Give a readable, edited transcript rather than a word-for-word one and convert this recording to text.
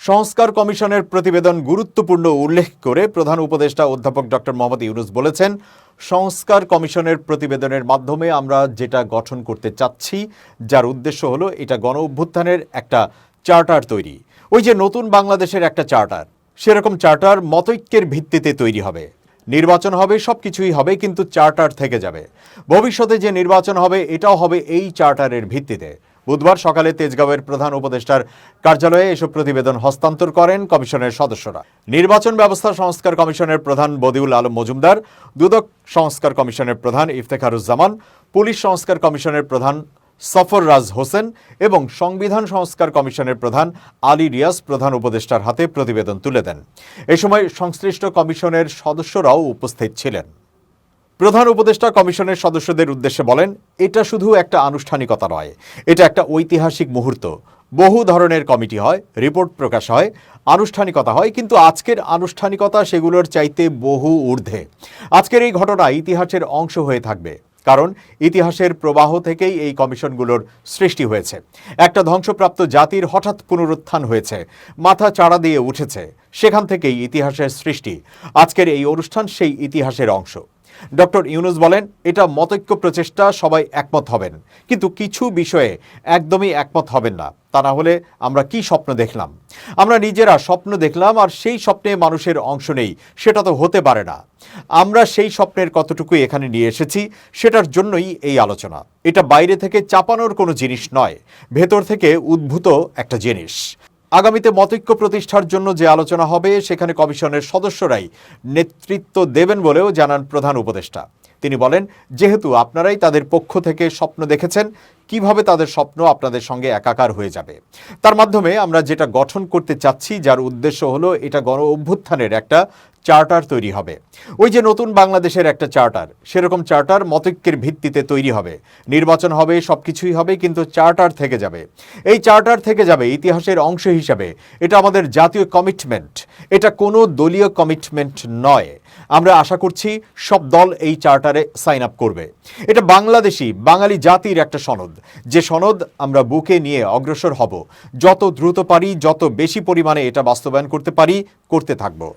সংস্কার কমিশনের প্রতিবেদন গুরুত্বপূর্ণ উল্লেখ করে প্রধান উপদেষ্টা অধ্যাপক ডক্টর মোহাম্মদ ইউনূস বলেছেন, সংস্কার কমিশনের প্রতিবেদনের মাধ্যমে আমরা যেটা গঠন করতে চাচ্ছি, যার উদ্দেশ্য হলো এটা গণ অভ্যুত্থানের একটা চার্টার তৈরি। ওই যে নতুন বাংলাদেশের একটা চার্টার, সেরকম চার্টার মতৈক্যের ভিত্তিতে তৈরি হবে। নির্বাচন হবে, সবকিছুই হবে, কিন্তু চার্টার থেকে যাবে। ভবিষ্যতে যে নির্বাচন হবে এটাও হবে এই চার্টারের ভিত্তিতে। বুধবার সকালে তেজগাঁওয়ের প্রধান উপদেষ্টার কার্যালয়ে এসব প্রতিবেদন হস্তান্তর করেন কমিশনের সদস্যরা। নির্বাচন ব্যবস্থা সংস্কার কমিশনের প্রধান বদিউল আলম মজুমদার, দুদক সংস্কার কমিশনের প্রধান ইফতেখারুজ্জামান, পুলিশ সংস্কার কমিশনের প্রধান সফররাজ হোসেন এবং সংবিধান সংস্কার কমিশনের প্রধান আলী রিয়াজ প্রধান উপদেষ্টার হাতে প্রতিবেদন তুলে দেন। এ সময় সংশ্লিষ্ট কমিশনের সদস্যরাও উপস্থিত ছিলেন। প্রধান উপদেষ্টা কমিশনের সদস্যদের উদ্দেশ্যে বলেন, এটা শুধু একটা আনুষ্ঠানিকতা নয়, এটা একটা ঐতিহাসিক মুহূর্ত। বহু ধরনের কমিটি হয়, রিপোর্ট প্রকাশ হয়, আনুষ্ঠানিকতা হয়, কিন্তু আজকের আনুষ্ঠানিকতা সেগুলোর চাইতে বহু ঊর্ধ্বে। আজকের এই ঘটনা ইতিহাসের অংশ হয়ে থাকবে, কারণ ইতিহাসের প্রবাহ থেকেই এই কমিশনগুলোর সৃষ্টি হয়েছে। একটা ধ্বংসপ্রাপ্ত জাতির হঠাৎ পুনরুত্থান হয়েছে, মাথা চাড়া দিয়ে উঠেছে, সেখান থেকেই ইতিহাসের সৃষ্টি। আজকের এই অনুষ্ঠান সেই ইতিহাসের অংশ। ডক্টর ইউনূস বলেন, এটা মতৈক্য প্রচেষ্টা, সবাই একমত হবেন, কিন্তু কিছু বিষয়ে একদমই একমত হবেন না। তা না হলে আমরা কি স্বপ্ন দেখলাম? আমরা নিজেরা স্বপ্ন দেখলাম, আর সেই স্বপ্নে মানুষের অংশ নেই, সেটা তো হতে পারে না। আমরা সেই স্বপ্নের কতটুকু এখানে নিয়ে এসেছি, সেটার জন্যই এই আলোচনা। এটা বাইরে থেকে চাপানোর কোনো জিনিস নয়, ভেতর থেকে উদ্ভূত একটা জিনিস। আগামীতে মতৈক্য প্রতিষ্ঠার জন্য যে আলোচনা হবে, সেখানে কমিশনের সদস্যরাই নেতৃত্ব দেবেন বলেও জানান প্রধান উপদেষ্টা। তিনি বলেন, যেহেতু আপনারাই তাদের পক্ষ থেকে স্বপ্ন দেখেছেন, কিভাবে তাদের স্বপ্ন আপনাদের সঙ্গে একাকার হয়ে যাবে? তার মাধ্যমে আমরা যেটা গঠন করতে চাচ্ছি, যার উদ্দেশ্য হলো এটা গণ অভ্যুত্থানের একটা চার্টার তৈরি হবে। ওই যে নতুন বাংলাদেশের একটা চার্টার, সেরকম চার্টার মতৈক্যের ভিত্তিতে তৈরি হবে। নির্বাচন হবে, সবকিছুই হবে, কিন্তু চার্টার থেকে যাবে। এই চার্টার থেকে যাবে ইতিহাসের অংশ হিসাবে। এটা আমাদের জাতীয় কমিটমেন্ট, এটা কোনো দলীয় কমিটমেন্ট নয়। আমরা আশা করছি সব দল এই চার্টারে সাইন আপ করবে। এটা বাংলাদেশি বাঙালি জাতির একটা সনদ, যে সনদ আমরা বুকে নিয়ে অগ্রসর হব। যত দ্রুত পারি, যত বেশি পরিমাণে এটা বাস্তবায়ন করতে পারি, করতে থাকবো।